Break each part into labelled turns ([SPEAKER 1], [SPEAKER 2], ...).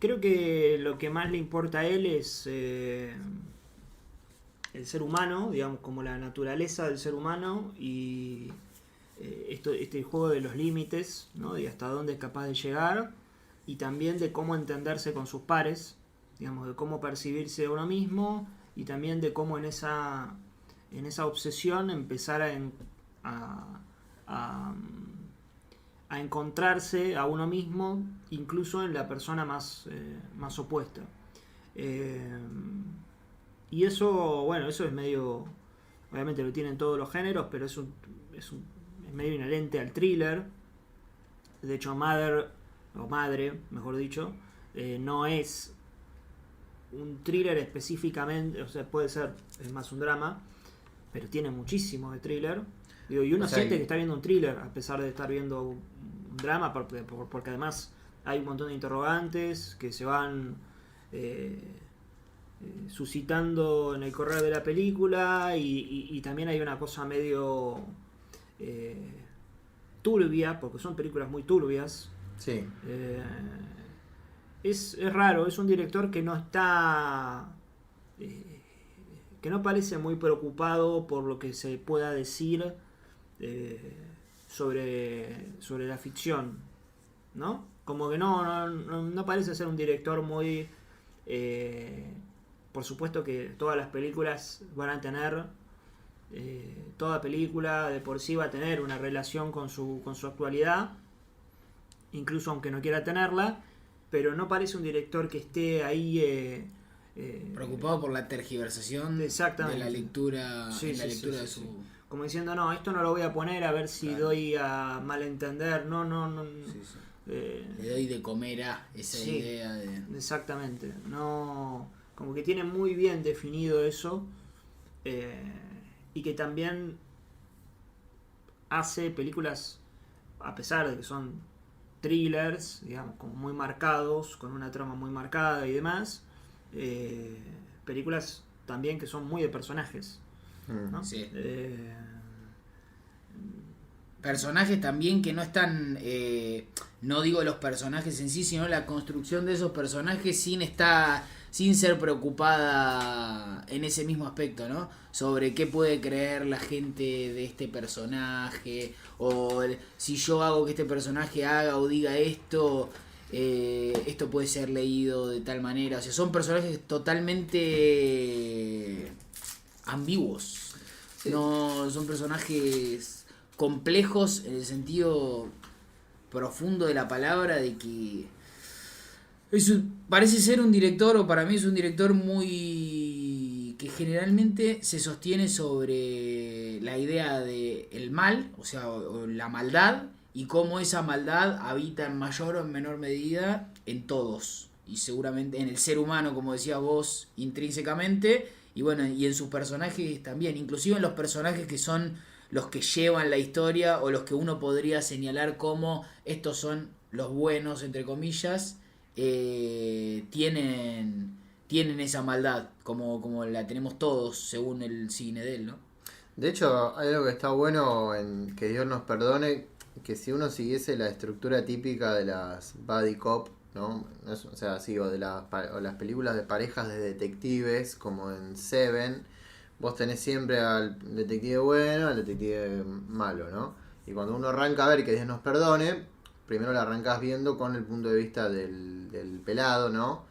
[SPEAKER 1] Creo que lo que más le importa a él es el ser humano, digamos, como la naturaleza del ser humano y este juego de los límites, ¿no? Y hasta dónde es capaz de llegar y también de cómo entenderse con sus pares, digamos, de cómo percibirse a uno mismo y también de cómo en esa obsesión empezar a, a, a encontrarse a uno mismo, incluso en la persona más opuesta. Eh, y eso, bueno, eso es medio, obviamente lo tienen todos los géneros, pero es medio inherente al thriller. De hecho, Madre, mejor dicho, no es un thriller específicamente, o sea, puede ser, es más un drama, pero tiene muchísimo de thriller. Digo, y uno siente que está viendo un thriller a pesar de estar viendo un drama, porque además hay un montón de interrogantes que se van suscitando en el correr de la película y también hay una cosa medio turbia, porque son películas muy turbias.
[SPEAKER 2] Sí.
[SPEAKER 1] Es raro, es un director que no está... que no parece muy preocupado por lo que se pueda decir sobre la ficción, ¿no? Como que no parece ser un director muy... por supuesto que todas las películas van a tener... toda película de por sí va a tener una relación con su actualidad, incluso aunque no quiera tenerla, pero no parece un director que esté ahí...
[SPEAKER 3] preocupado por la tergiversación de la lectura, de su...
[SPEAKER 1] Como diciendo, no, esto no lo voy a poner a ver si doy a malentender, no.
[SPEAKER 3] Le doy de comer a esa idea de...
[SPEAKER 1] Exactamente, no, como que tiene muy bien definido eso y que también hace películas, a pesar de que son thrillers, digamos, como muy marcados, con una trama muy marcada y demás, películas también que son muy de personajes, ¿no?
[SPEAKER 3] Sí. Personajes también que no están, no digo los personajes en sí, sino la construcción de esos personajes sin ser preocupada en ese mismo aspecto, ¿no? Sobre qué puede creer la gente de este personaje, o si yo hago que este personaje haga o diga esto, esto puede ser leído de tal manera. O sea, son personajes totalmente ambiguos. Sí. No son personajes complejos en el sentido profundo de la palabra, de que parece ser un director, o para mí es un director muy... que generalmente se sostiene sobre la idea de el mal, o sea, o la maldad, y cómo esa maldad habita en mayor o en menor medida en todos, y seguramente en el ser humano, como decías vos, intrínsecamente, y bueno, y en sus personajes también, inclusive en los personajes que son los que llevan la historia, o los que uno podría señalar como estos son los buenos, entre comillas, tienen esa maldad, como la tenemos todos, según el cine de él, ¿no?
[SPEAKER 2] De hecho, hay algo que está bueno en que Dios nos perdone, que si uno siguiese la estructura típica de las buddy cop, ¿no? O sea, o las películas de parejas de detectives, como en Seven, vos tenés siempre al detective bueno, al detective malo, ¿no? Y cuando uno arranca a ver que Dios nos perdone, primero la arrancás viendo con el punto de vista del pelado, ¿no?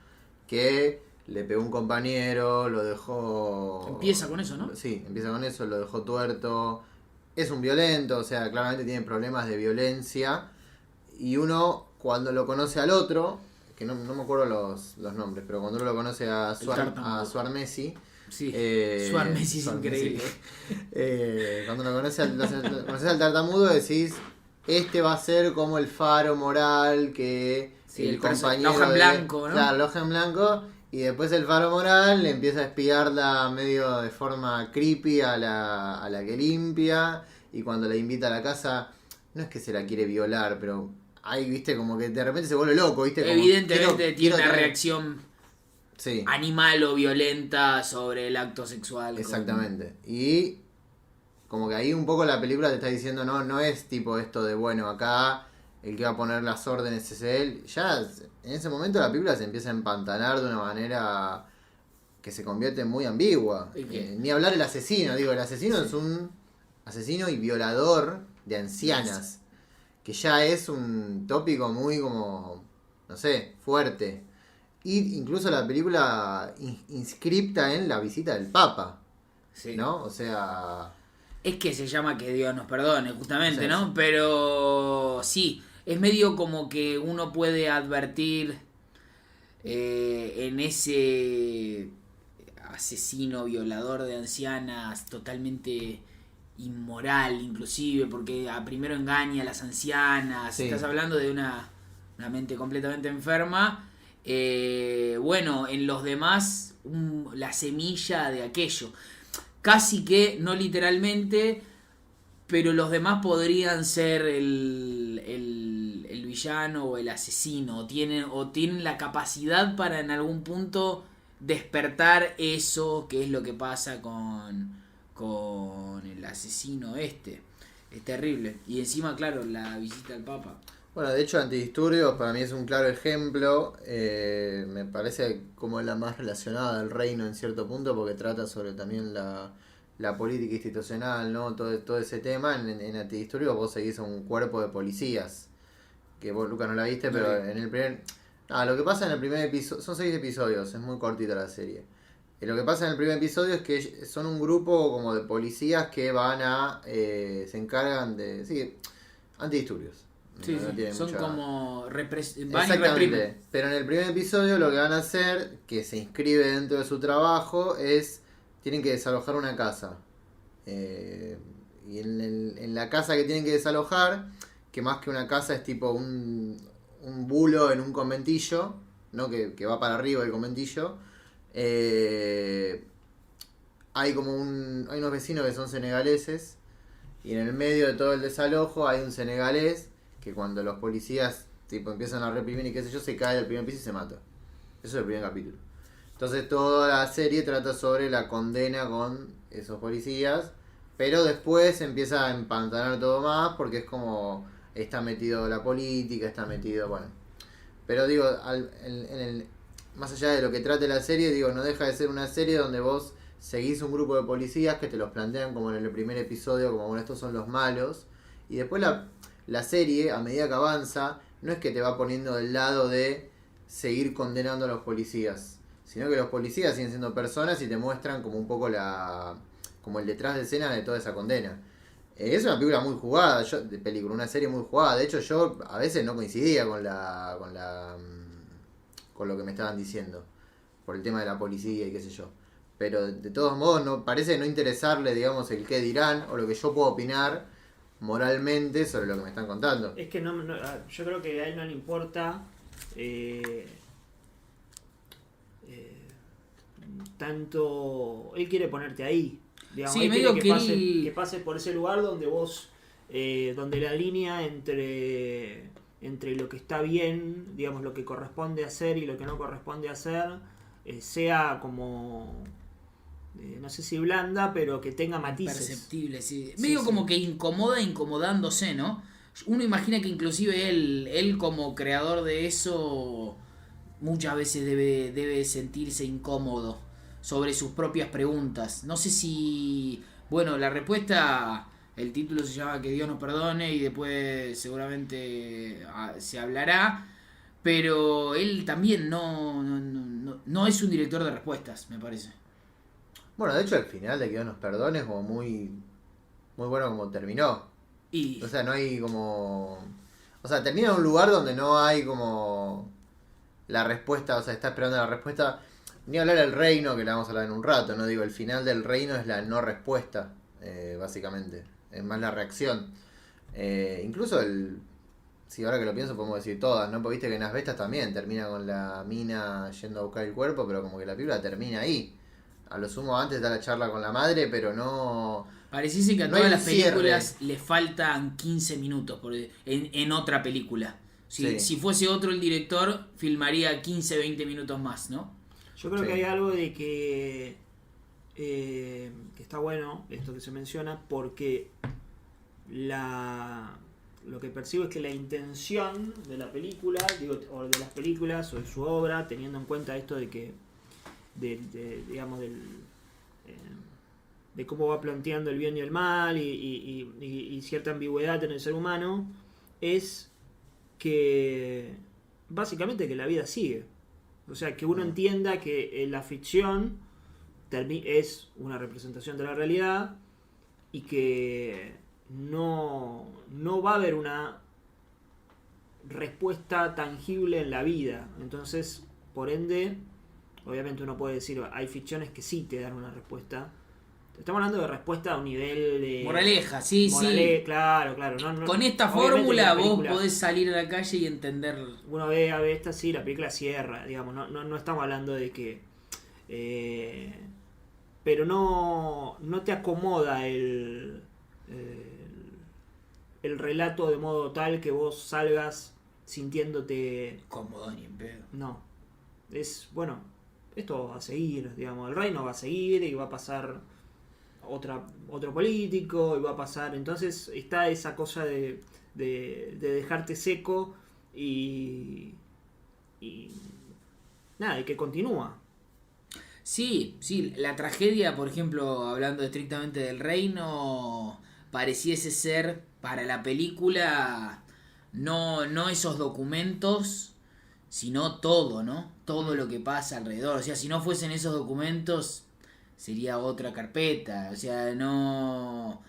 [SPEAKER 2] Que le pegó un compañero, lo dejó...
[SPEAKER 3] Empieza con eso, ¿no?
[SPEAKER 2] Sí, empieza con eso, lo dejó tuerto. Es un violento, o sea, claramente tiene problemas de violencia. Y uno, cuando lo conoce al otro, que no me acuerdo los nombres, pero cuando uno lo conoce a Suar Messi...
[SPEAKER 3] Sí, Suar Messi es increíble.
[SPEAKER 2] Cuando lo conoces al tartamudo decís, este va a ser como el faro moral que
[SPEAKER 3] sí,
[SPEAKER 2] el compañero...
[SPEAKER 3] La hoja en blanco, ¿no?
[SPEAKER 2] Claro, la hoja en blanco. Y después el faro moral le empieza a espiarla medio de forma creepy a la que limpia. Y cuando la invita a la casa, no es que se la quiere violar, pero ahí, viste, como que de repente se vuelve loco, viste. Como,
[SPEAKER 3] evidentemente tiene una reacción
[SPEAKER 2] sí,
[SPEAKER 3] animal o violenta sobre el acto sexual.
[SPEAKER 2] Exactamente. Y como que ahí un poco la película te está diciendo, no es tipo esto de, bueno, acá el que va a poner las órdenes es él. Ya en ese momento la película se empieza a empantanar de una manera que se convierte muy ambigua. Ni hablar el asesino, digo, el asesino es un asesino y violador de ancianas, que ya es un tópico muy como, no sé, fuerte. Y incluso la película inscripta en la visita del Papa, ¿no? O sea...
[SPEAKER 3] Es que se llama Que Dios nos perdone, justamente,
[SPEAKER 2] Sí,
[SPEAKER 3] ¿no?
[SPEAKER 2] sí.
[SPEAKER 3] Pero sí, es medio como que uno puede advertir en ese asesino, violador de ancianas, totalmente inmoral inclusive, porque primero engaña a las ancianas,
[SPEAKER 2] Sí.
[SPEAKER 3] estás hablando de una mente completamente enferma. Bueno, en los demás, la semilla de aquello. Casi que, no literalmente, pero los demás podrían ser el villano o el asesino. O tienen la capacidad para en algún punto despertar eso que es lo que pasa con el asesino este. Es terrible. Y encima, claro, la visita al Papa.
[SPEAKER 2] Bueno, de hecho, Antidisturbios para mí es un claro ejemplo. Me parece como la más relacionada al reino en cierto punto, porque trata sobre también la política institucional, ¿no? Todo ese tema. En Antidisturbios vos seguís a un cuerpo de policías, que vos, Lucas, no la viste,
[SPEAKER 3] No
[SPEAKER 2] pero
[SPEAKER 3] vi.
[SPEAKER 2] en el primer... Ah, lo que pasa en el primer episodio... Son 6 episodios, es muy cortita la serie. Lo que pasa en el primer episodio es que son un grupo como de policías que van a... se encargan de... Sí, antidisturbios.
[SPEAKER 3] Sí,
[SPEAKER 2] No
[SPEAKER 3] sí.
[SPEAKER 2] tiene
[SPEAKER 3] Son
[SPEAKER 2] mucha...
[SPEAKER 3] como van y reprimen.
[SPEAKER 2] Exactamente, pero en el primer episodio lo que van a hacer, que se inscribe dentro de su trabajo, es tienen que desalojar una casa. Y en la casa que tienen que desalojar, que más que una casa es tipo un bulo en un conventillo, ¿no? Que va para arriba del conventillo. Hay hay unos vecinos que son senegaleses, y en el medio de todo el desalojo hay un senegalés que cuando los policías tipo empiezan a reprimir y qué sé yo, se cae del primer piso y se mata. Eso es el primer capítulo. Entonces toda la serie trata sobre la condena con esos policías, pero después empieza a empantanar todo más porque es como está metido la política, está metido, bueno. Pero digo, más allá de lo que trate la serie, digo, no deja de ser una serie donde vos seguís un grupo de policías que te los plantean como en el primer episodio, como bueno, estos son los malos, y después la serie, a medida que avanza, no es que te va poniendo del lado de seguir condenando a los policías, sino que los policías siguen siendo personas y te muestran como un poco como el detrás de escena de toda esa condena. Es una película muy jugada, una serie muy jugada. De hecho, yo a veces no coincidía con lo que me estaban diciendo por el tema de la policía y qué sé yo. Pero de todos modos no parece no interesarle, digamos, el qué dirán o lo que yo puedo opinar moralmente sobre lo que me están contando.
[SPEAKER 1] Es que yo creo que a él no le importa tanto. Él quiere ponerte ahí. Digamos,
[SPEAKER 3] Sí,
[SPEAKER 1] él
[SPEAKER 3] medio
[SPEAKER 1] quiere
[SPEAKER 3] que
[SPEAKER 1] que pases por ese lugar donde vos. Donde la línea entre lo que está bien, digamos, lo que corresponde hacer y lo que no corresponde hacer, sea como. No sé si blanda, pero que tenga matices.
[SPEAKER 3] perceptible, sí.
[SPEAKER 1] Sí,
[SPEAKER 3] Medio
[SPEAKER 1] sí.
[SPEAKER 3] como que incomodándose, ¿no? Uno imagina que inclusive él como creador de eso muchas veces debe sentirse incómodo sobre sus propias preguntas. No sé si... Bueno, la respuesta, el título se llama Que Dios nos perdone y después seguramente se hablará, pero él también no es un director de respuestas, me parece.
[SPEAKER 2] Bueno, de hecho el final de Que Dios nos perdone es como muy bueno como terminó.
[SPEAKER 3] Y
[SPEAKER 2] O sea, no hay como... O sea, termina en un lugar donde no hay como la respuesta, o sea, está esperando la respuesta. Ni hablar del reino, que la vamos a hablar en un rato, ¿no? Digo, el final del reino es la no respuesta, básicamente. Es más la reacción. Incluso si ahora que lo pienso podemos decir todas, ¿no? Porque viste que en Asbestas también termina con la mina yendo a buscar el cuerpo, pero como que la película termina ahí. A lo sumo antes da la charla con la madre, pero no...
[SPEAKER 3] pareciese que a
[SPEAKER 2] No hay
[SPEAKER 3] todas
[SPEAKER 2] un
[SPEAKER 3] las películas
[SPEAKER 2] cierre.
[SPEAKER 3] le faltan 15 minutos en otra película.
[SPEAKER 2] Sí.
[SPEAKER 3] Si fuese otro el director, filmaría 15, 20 minutos más, ¿no?
[SPEAKER 1] Yo creo
[SPEAKER 2] Sí.
[SPEAKER 1] que hay algo de que está bueno esto que se menciona porque lo que percibo es que la intención de la película, digo, o de las películas o de su obra, teniendo en cuenta esto de que, digamos, de cómo va planteando el bien y el mal y cierta ambigüedad en el ser humano, es que básicamente que la vida sigue. O sea, que uno entienda que la ficción es una representación de la realidad y que no va a haber una respuesta tangible en la vida. Entonces, por ende, obviamente uno puede decir, hay ficciones que sí te dan una respuesta. Estamos hablando de respuesta a un nivel de...
[SPEAKER 3] Moraleja, sí.
[SPEAKER 1] Claro.
[SPEAKER 3] Con esta
[SPEAKER 1] obviamente
[SPEAKER 3] fórmula
[SPEAKER 1] la
[SPEAKER 3] vos
[SPEAKER 1] película,
[SPEAKER 3] podés salir a la calle y entender.
[SPEAKER 1] uno ve a esta, sí, la película cierra, digamos, no estamos hablando de que... pero no te acomoda el relato de modo tal que vos salgas sintiéndote...
[SPEAKER 3] Cómodo ni en pedo.
[SPEAKER 1] No. Es, bueno, esto va a seguir, digamos, el reino va a seguir y va a pasar otro político y va a pasar... Entonces está esa cosa de dejarte seco y nada, y que continúa.
[SPEAKER 3] Sí, la tragedia, por ejemplo, hablando estrictamente del reino, pareciese ser para la película no esos documentos, sino todo, ¿no? Todo lo que pasa alrededor. O sea, si no fuesen esos documentos, sería otra carpeta. O sea, no...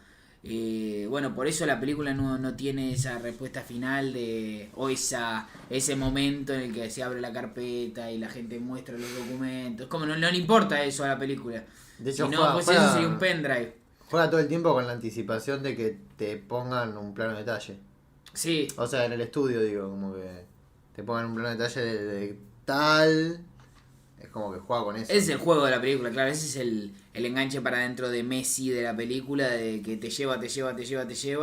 [SPEAKER 3] bueno, por eso la película no tiene esa respuesta final o ese momento en el que se abre la carpeta y la gente muestra los documentos. Como no le importa eso a la película.
[SPEAKER 2] De hecho,
[SPEAKER 3] Si no, pues eso sería un pendrive.
[SPEAKER 2] Juega todo el tiempo con la anticipación de que te pongan un plano de detalle.
[SPEAKER 3] Sí.
[SPEAKER 2] O sea, en el estudio, digo, como que te pongan un plano de detalle de tal. Es como que juega con eso.
[SPEAKER 3] Ese es el juego de la película, claro. Ese es el enganche para dentro de Messi de la película, de que te lleva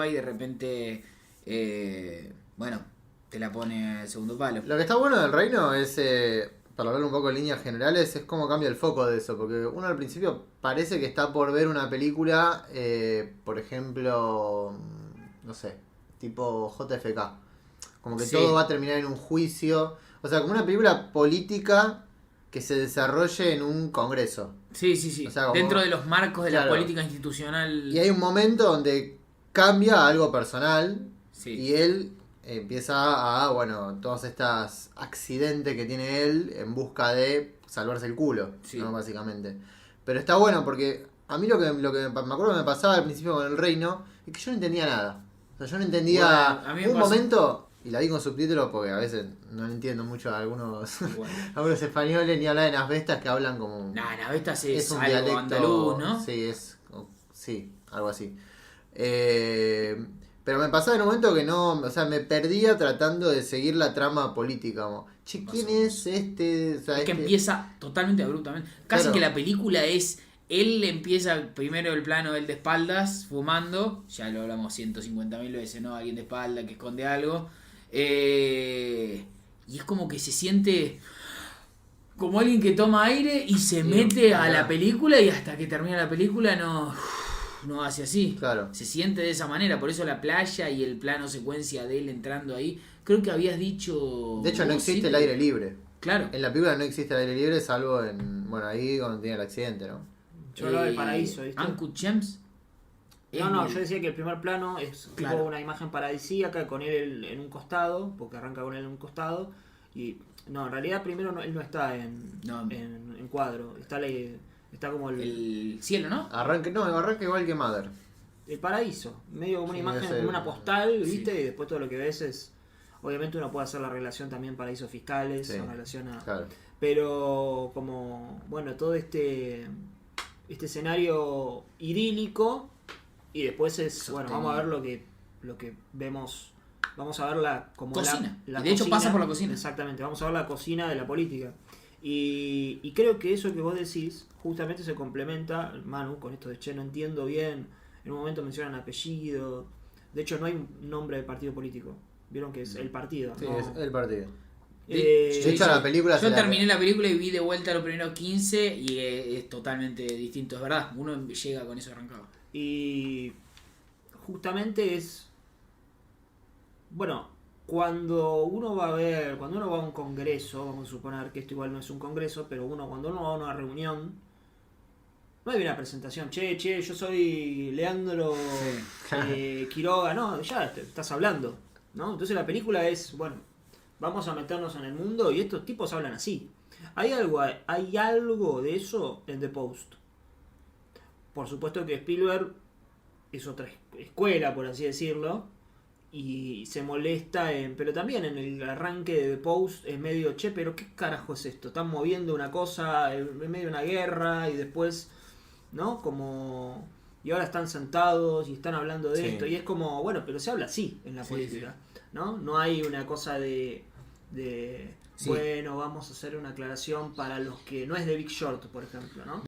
[SPEAKER 3] y de repente, bueno, te la pone al segundo palo.
[SPEAKER 2] Lo que está bueno del reino es, para hablar un poco en líneas generales, es cómo cambia el foco de eso. Porque uno al principio parece que está por ver una película, por ejemplo, no sé, tipo JFK. Como que
[SPEAKER 3] Sí.
[SPEAKER 2] todo va a terminar en un juicio. O sea, como una película política que se desarrolle en un congreso.
[SPEAKER 3] Sí.
[SPEAKER 2] O sea, como...
[SPEAKER 3] dentro de los marcos de
[SPEAKER 2] Claro.
[SPEAKER 3] la política institucional.
[SPEAKER 2] Y hay un momento donde cambia a algo personal.
[SPEAKER 3] Sí.
[SPEAKER 2] Y él empieza a, bueno, todos estos accidentes que tiene él en busca de salvarse el culo,
[SPEAKER 3] Sí.
[SPEAKER 2] ¿no? Básicamente. Pero está bueno porque a mí lo que me acuerdo que me pasaba al principio con el reino es que yo no entendía nada. O sea, yo no entendía
[SPEAKER 3] Bueno, a mí me
[SPEAKER 2] un
[SPEAKER 3] pasa-
[SPEAKER 2] momento, y la vi con subtítulos porque a veces no entiendo mucho a algunos,
[SPEAKER 3] Bueno.
[SPEAKER 2] algunos españoles ni hablar de las bestas que hablan como...
[SPEAKER 3] Nah, Navetas es
[SPEAKER 2] un
[SPEAKER 3] algo
[SPEAKER 2] dialecto
[SPEAKER 3] andaluz, ¿no?
[SPEAKER 2] Sí, algo así. Pero me pasaba en un momento que no, o sea, me perdía tratando de seguir la trama política. Como, che, ¿quién es este? O sea,
[SPEAKER 3] Es que
[SPEAKER 2] este...
[SPEAKER 3] empieza totalmente abruptamente. Casi
[SPEAKER 2] Claro.
[SPEAKER 3] que la película es... Él empieza primero el plano él de espaldas, fumando. Ya lo hablamos 150.000 veces, ¿no? Alguien de espalda que esconde algo. Y es como que se siente como alguien que toma aire y se mete a la película y hasta que termina la película no hace así.
[SPEAKER 2] Claro.
[SPEAKER 3] Se siente de esa manera. Por eso la playa y el plano secuencia de él entrando ahí. Creo que habías dicho...
[SPEAKER 2] De hecho, no
[SPEAKER 3] vos,
[SPEAKER 2] existe
[SPEAKER 3] sí,
[SPEAKER 2] el aire libre.
[SPEAKER 3] Claro.
[SPEAKER 2] En la película no existe el aire libre, salvo en, bueno, ahí cuando tiene el accidente, ¿no?
[SPEAKER 1] Yo hablaba del paraíso, ¿viste?
[SPEAKER 3] Uncut Gems.
[SPEAKER 1] No, yo decía que el primer plano es
[SPEAKER 3] Claro.
[SPEAKER 1] tipo una imagen paradisíaca con él en un costado, porque arranca con él en un costado. Y no, en realidad primero él no está en cuadro, está como
[SPEAKER 3] El cielo, ¿no?
[SPEAKER 2] Arranca igual que Mother.
[SPEAKER 1] el paraíso, medio como una
[SPEAKER 2] Sí,
[SPEAKER 1] imagen,
[SPEAKER 2] ese-
[SPEAKER 1] como una postal,
[SPEAKER 3] sí.
[SPEAKER 1] ¿viste? Y después todo lo que ves es... Obviamente uno puede hacer la relación también paraísos fiscales,
[SPEAKER 2] Sí,
[SPEAKER 1] en relación a...
[SPEAKER 2] Claro.
[SPEAKER 1] Pero como, bueno, todo este escenario idílico y después es, bueno,
[SPEAKER 3] Sostenido.
[SPEAKER 1] vamos a ver lo que vemos, vamos a ver la como
[SPEAKER 3] Cocina.
[SPEAKER 1] la
[SPEAKER 3] Y de hecho
[SPEAKER 1] cocina.
[SPEAKER 3] pasa por la cocina.
[SPEAKER 1] Exactamente, vamos a ver la cocina de la política. Y creo que eso que vos decís justamente se complementa, Manu, con esto de che, no entiendo bien, en un momento mencionan apellido, de hecho no hay un nombre de partido político, vieron que es el partido,
[SPEAKER 2] Sí,
[SPEAKER 1] ¿no?
[SPEAKER 2] es el partido.
[SPEAKER 1] Eh,
[SPEAKER 2] De hecho, la película
[SPEAKER 3] Yo
[SPEAKER 2] se
[SPEAKER 3] terminé la película y vi de vuelta los primeros 15 y es totalmente distinto, es verdad. Uno llega con eso arrancado.
[SPEAKER 1] Y justamente es bueno, cuando uno va a un congreso, vamos a suponer que esto igual no es un congreso, pero cuando uno va a una reunión, no hay una presentación, che, yo soy Leandro Quiroga, no, ya estás hablando, ¿no? Entonces la película es, bueno, vamos a meternos en el mundo y estos tipos hablan así. Hay algo de eso en The Post. Por supuesto que Spielberg es otra escuela, por así decirlo, y se molesta pero también en el arranque de The Post es medio, che, pero qué carajo es esto, están moviendo una cosa en medio de una guerra y después, ¿no? Como, y ahora están sentados y están hablando de esto, y es como, bueno, pero se habla así en la política, ¿no? No hay una cosa de bueno, vamos a hacer una aclaración para los que no es de Big Short, por ejemplo, ¿no?